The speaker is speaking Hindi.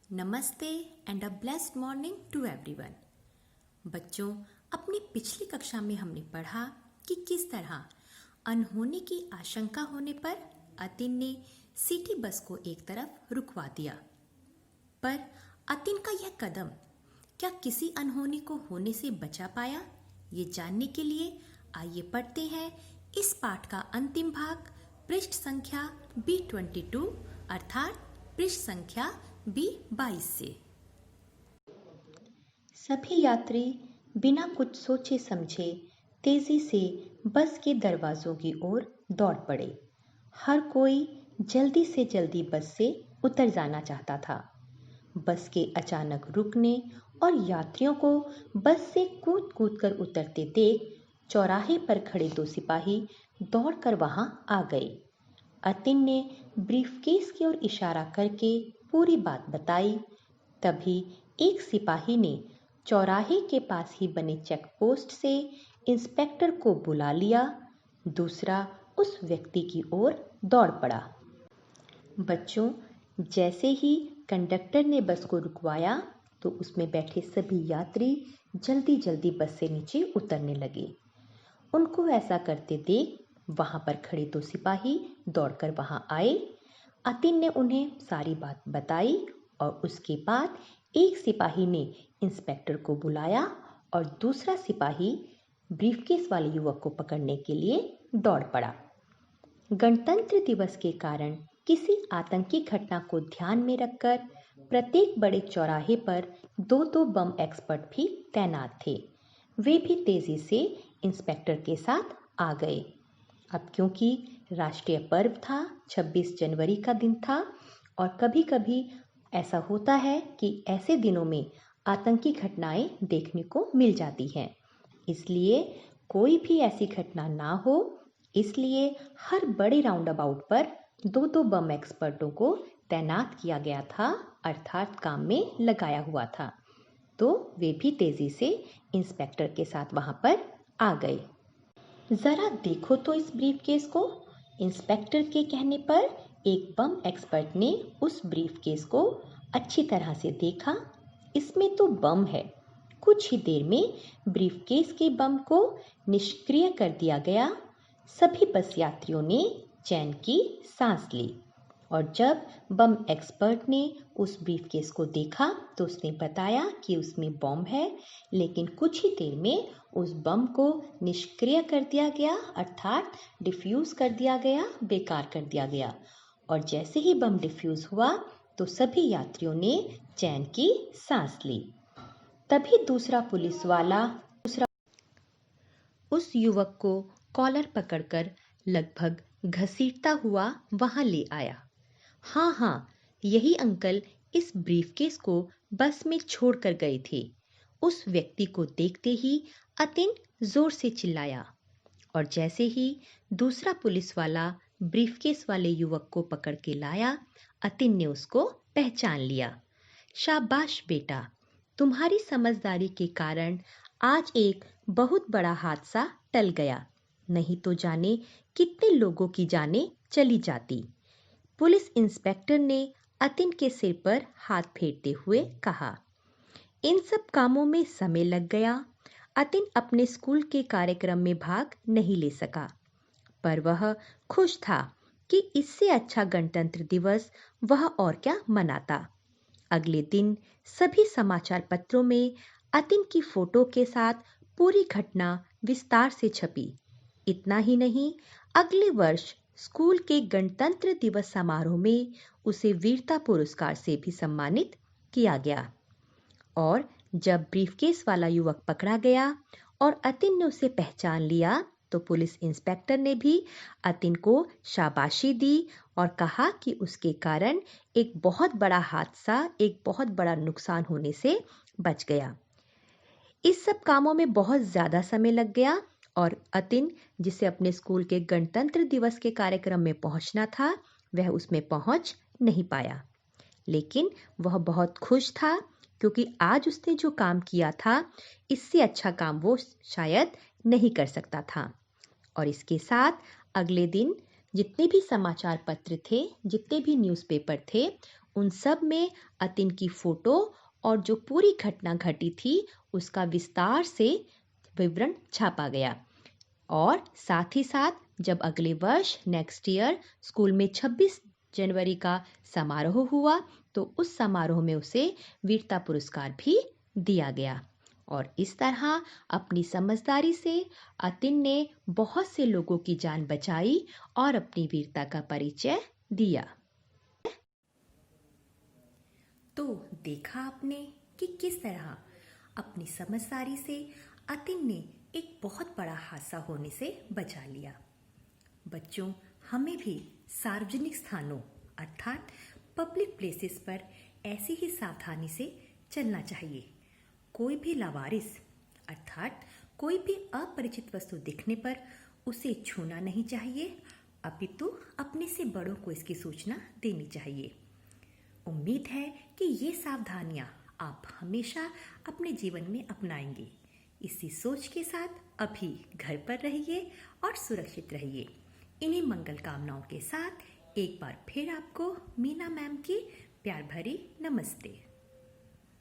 नमस्ते and a blessed morning to everyone. बच्चों, अपनी पिछली कक्षा में हमने पढ़ा कि किस तरह अनहोनी की आशंका होने पर अतिन ने सिटी बस को एक तरफ रुकवा दिया। पर अतिन का यह कदम क्या किसी अनहोनी को होने से बचा पाया? ये जानने के लिए आइए पढ़ते हैं इस पाठ का अंतिम भाग, पृष्ठ संख्या B22 अर्थात पृष्ठ संख्या B22 से। सभी यात्री बिना कुछ सोचे समझे तेजी से बस के दरवाजों की ओर दौड़ पड़े। हर कोई जल्दी से जल्दी बस से उतर जाना चाहता था। बस के अचानक रुकने और यात्रियों को बस से कूद कूद कर उतरते देख चौराहे पर खड़े दो सिपाही दौड़कर वहां आ गए। अतिन ने ब्रीफकेस की ओर इशारा करके पूरी बात बताई। तभी एक सिपाही ने चौराहे के पास ही बने चेक पोस्ट से इंस्पेक्टर को बुला लिया। दूसरा उस व्यक्ति की ओर दौड़ पड़ा। बच्चों, जैसे ही कंडक्टर ने बस को रुकवाया तो उसमें बैठे सभी यात्री जल्दी जल्दी बस से नीचे उतरने लगे। उनको ऐसा करते देख वहां पर खड़े दो सिपाही दौड़कर वहां आए। अतिन ने उन्हें सारी बात बताई और उसके बाद एक सिपाही ने इंस्पेक्टर को बुलाया और दूसरा सिपाही ब्रीफकेस वाले युवक को पकड़ने के लिए दौड़ पड़ा। गणतंत्र दिवस के कारण किसी आतंकी घटना को ध्यान में रखकर प्रत्येक बड़े चौराहे पर दो दो बम एक्सपर्ट भी तैनात थे। वे भी तेजी से इंस्पेक्टर के साथ आ गए। अब क्योंकि राष्ट्रीय पर्व था, 26 जनवरी का दिन था और कभी कभी ऐसा होता है कि ऐसे दिनों में आतंकी घटनाएं देखने को मिल जाती हैं। इसलिए कोई भी ऐसी घटना ना हो, इसलिए हर बड़े राउंड अबाउट पर दो दो बम एक्सपर्टों को तैनात किया गया था, अर्थात काम में लगाया हुआ था। तो वे भी तेजी से इंस्पेक्टर के साथ वहां पर आ गए। जरा देखो तो इस ब्रीफकेस को। इंस्पेक्टर के कहने पर एक बम एक्सपर्ट ने उस ब्रीफकेस को अच्छी तरह से देखा। इसमें तो बम है। कुछ ही देर में ब्रीफकेस के बम को निष्क्रिय कर दिया गया। सभी बस यात्रियों ने चैन की सांस ली और जब बम एक्सपर्ट ने उस ब्रीफकेस को देखा तो उसने बताया कि उसमें बम है, लेकिन कुछ ही देर में उस बम को निष्क्रिय कर दिया गया, अर्थात डिफ्यूज कर दिया गया, बेकार कर दिया गया। और जैसे ही बम डिफ्यूज हुआ तो सभी यात्रियों ने चैन की सांस ली। तभी दूसरा पुलिस वाला उस युवक को कॉलर पकड़कर लगभग घसीटता हुआ वहां ले आया। हाँ, यही अंकल इस ब्रीफकेस को बस में छोड़कर गए थे। उस व्यक्ति को देखते ही अतिन जोर से चिल्लाया और जैसे ही दूसरा पुलिस वाला ब्रीफकेस वाले युवक को पकड़ के लाया, अतिन ने उसको पहचान लिया। शाबाश बेटा, तुम्हारी समझदारी के कारण आज एक बहुत बड़ा हादसा टल गया, नहीं तो जाने कितने लोगों की जानें चली जाती। पुलिस इंस्पेक्टर ने अतिन के सिर पर हाथ फेरते हुए कहा। इन सब कामों में समय लग गया। अतिन अपने स्कूल के कार्यक्रम में भाग नहीं ले सका, पर वह खुश था कि इससे अच्छा गणतंत्र दिवस वह और क्या मनाता। अगले दिन सभी समाचार पत्रों में अतिन की फोटो के साथ पूरी घटना विस्तार से छपी। इतना ही नहीं, अगले वर्ष स्कूल के गणतंत्र दिवस समारोह में उसे वीरता पुरस्कार से भी सम्मानित किया गया। और जब ब्रीफकेस वाला युवक पकड़ा गया और अतिन ने उसे पहचान लिया तो पुलिस इंस्पेक्टर ने भी अतिन को शाबाशी दी और कहा कि उसके कारण एक बहुत बड़ा हादसा, एक बहुत बड़ा नुकसान होने से बच गया। इस सब कामों में बहुत ज्यादा समय लग गया और अतिन, जिसे अपने स्कूल के गणतंत्र दिवस के कार्यक्रम में पहुंचना था, वह उसमें पहुंच नहीं पाया। लेकिन वह बहुत खुश था क्योंकि आज उसने जो काम किया था, इससे अच्छा काम वो शायद नहीं कर सकता था। और इसके साथ अगले दिन जितने भी समाचार पत्र थे, जितने भी न्यूज़पेपर थे, उन सब में अतिन की फोटो और जो पूरी घटना घटी थी उसका विस्तार से विवरण छापा गया। और साथ ही साथ जब अगले वर्ष नेक्स्ट ईयर स्कूल में 26 जनवरी का समारोह हुआ तो उस समारोह में उसे वीरता पुरस्कार भी दिया गया। और इस तरह अपनी समझदारी से अतिन ने बहुत से लोगों की जान बचाई और अपनी वीरता का परिचय दिया। तो देखा आपने कि किस तरह अपनी समझदारी से अतिन ने एक बहुत बड़ा हादसा होने से बचा लिया। बच्चों, हमें भी सार्वजनिक स्थानों अर्थात पब्लिक प्लेसेस पर ऐसी ही सावधानी से चलना चाहिए। कोई भी लावारिस अर्थात कोई भी अपरिचित वस्तु दिखने पर उसे छूना नहीं चाहिए, अपितु अपने से बड़ों को इसकी सूचना देनी चाहिए। उम्मीद है कि ये सावधानियां आप हमेशा अपने जीवन में अपनाएंगे। इसी सोच के साथ अभी घर पर रहिए और सुरक्षित रहिए। इन्हीं मंगल कामनाओं के साथ एक बार फिर आपको मीना मैम की प्यार भरी नमस्ते।